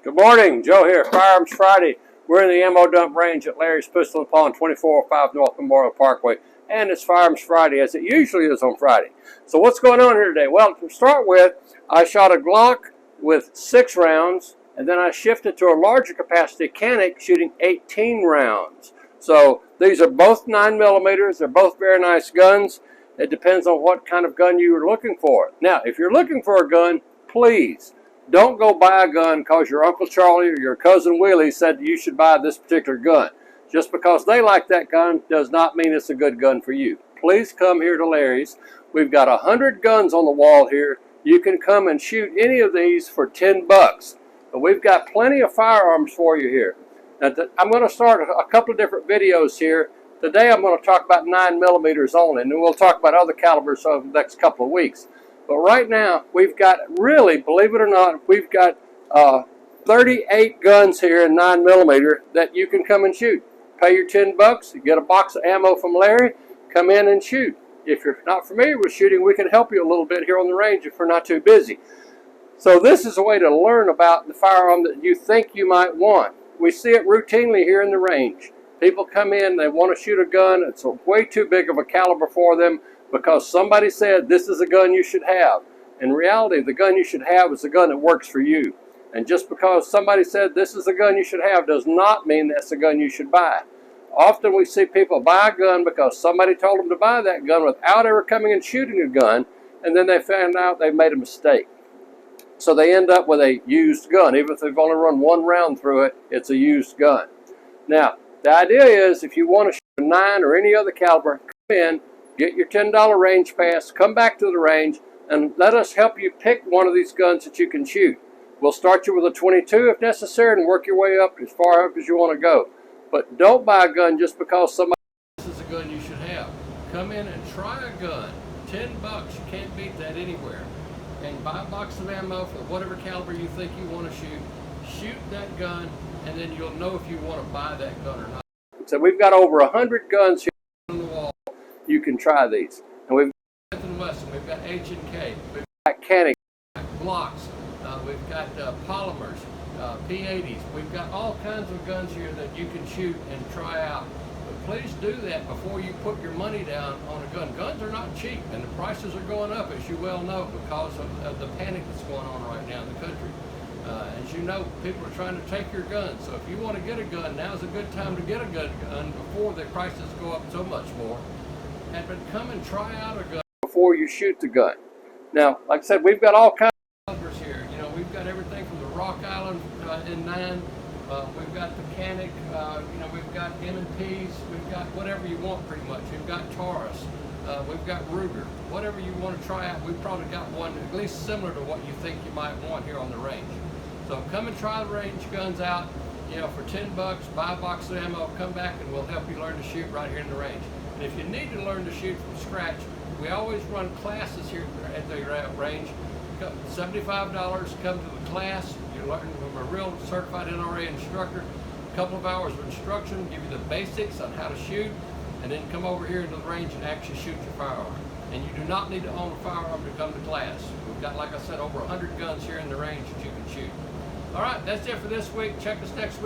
Good morning, Joe here, Firearms Friday. We're in the ammo dump range at Larry's Pistol and Pawn, 2405 North Memorial Parkway, and it's Firearms Friday, as it usually is on Friday. So what's going on here today? Well, to start with, I shot a Glock with 6 rounds, and then I shifted to a larger capacity Canic shooting 18 rounds. So these are both 9mm. They're both very nice guns. It depends on what kind of gun you're looking for. Now, if you're looking for a gun, please don't go buy a gun because your Uncle Charlie or your cousin Willie said you should buy this particular gun. Just because they like that gun does not mean it's a good gun for you. Please come here to Larry's. We've got 100 guns on the wall here. You can come and shoot any of these for 10 bucks. But we've got plenty of firearms for you here. Now, I'm going to start a couple of different videos here. Today I'm going to talk about 9mm only, and then we'll talk about other calibers over the next couple of weeks. But right now, we've got, really, believe it or not, we've got 38 guns here in 9mm that you can come and shoot. Pay your 10 bucks, you get a box of ammo from Larry, come in and shoot. If you're not familiar with shooting, we can help you a little bit here on the range if we're not too busy. So this is a way to learn about the firearm that you think you might want. We see it routinely here in the range. People come in, they want to shoot a gun, it's way too big of a caliber for them, because somebody said this is a gun you should have. In reality, the gun you should have is a gun that works for you. And just because somebody said this is a gun you should have does not mean that's a gun you should buy. Often we see people buy a gun because somebody told them to buy that gun without ever coming and shooting a gun, and then they found out they made a mistake. So they end up with a used gun. Even if they've only run 1 round through it, it's a used gun. Now, the idea is if you want to shoot a 9 or any other caliber, come in, get your $10 range pass, come back to the range, and let us help you pick one of these guns that you can shoot. We'll start you with a 22 if necessary and work your way up as far up as you want to go. But don't buy a gun just because somebody says this is a gun you should have. Come in and try a gun. 10 bucks, you can't beat that anywhere. And buy a box of ammo for whatever caliber you think you want to shoot. Shoot that gun, and then you'll know if you want to buy that gun or not. So we've got over 100 guns here on the wall. You can try these. And we've got Smith & Wesson, we've got H&K, we've got Canic, we've got Glocks, we've got polymers, P80s. We've got all kinds of guns here that you can shoot and try out. But please do that before you put your money down on a gun. Guns are not cheap, and the prices are going up, as you well know, because of the panic that's going on right now in the country. As you know, people are trying to take your gun. So if you want to get a gun, now's a good time to get a gun before the prices go up so much more. And but come and try out a gun before you shoot the gun. Now, like I said, we've got all kinds of calibers here. You know, we've got everything from the Rock Island in 9. We've got the Canic. You know, we've got M&Ps. We've got whatever you want, pretty much. We've got Taurus. We've got Ruger. Whatever you want to try out, we've probably got one at least similar to what you think you might want here on the range. So come and try the range guns out. You know, for 10 bucks, buy a box of ammo, come back, and we'll help you learn to shoot right here in the range. And if you need to learn to shoot from scratch, we always run classes here at the range. $75, come to the class. You learn from a real certified NRA instructor. A couple of hours of instruction, give you the basics on how to shoot, and then come over here into the range and actually shoot your firearm. And you do not need to own a firearm to come to class. We've got, like I said, over 100 guns here in the range that you can shoot. All right, that's it for this week. Check us next week.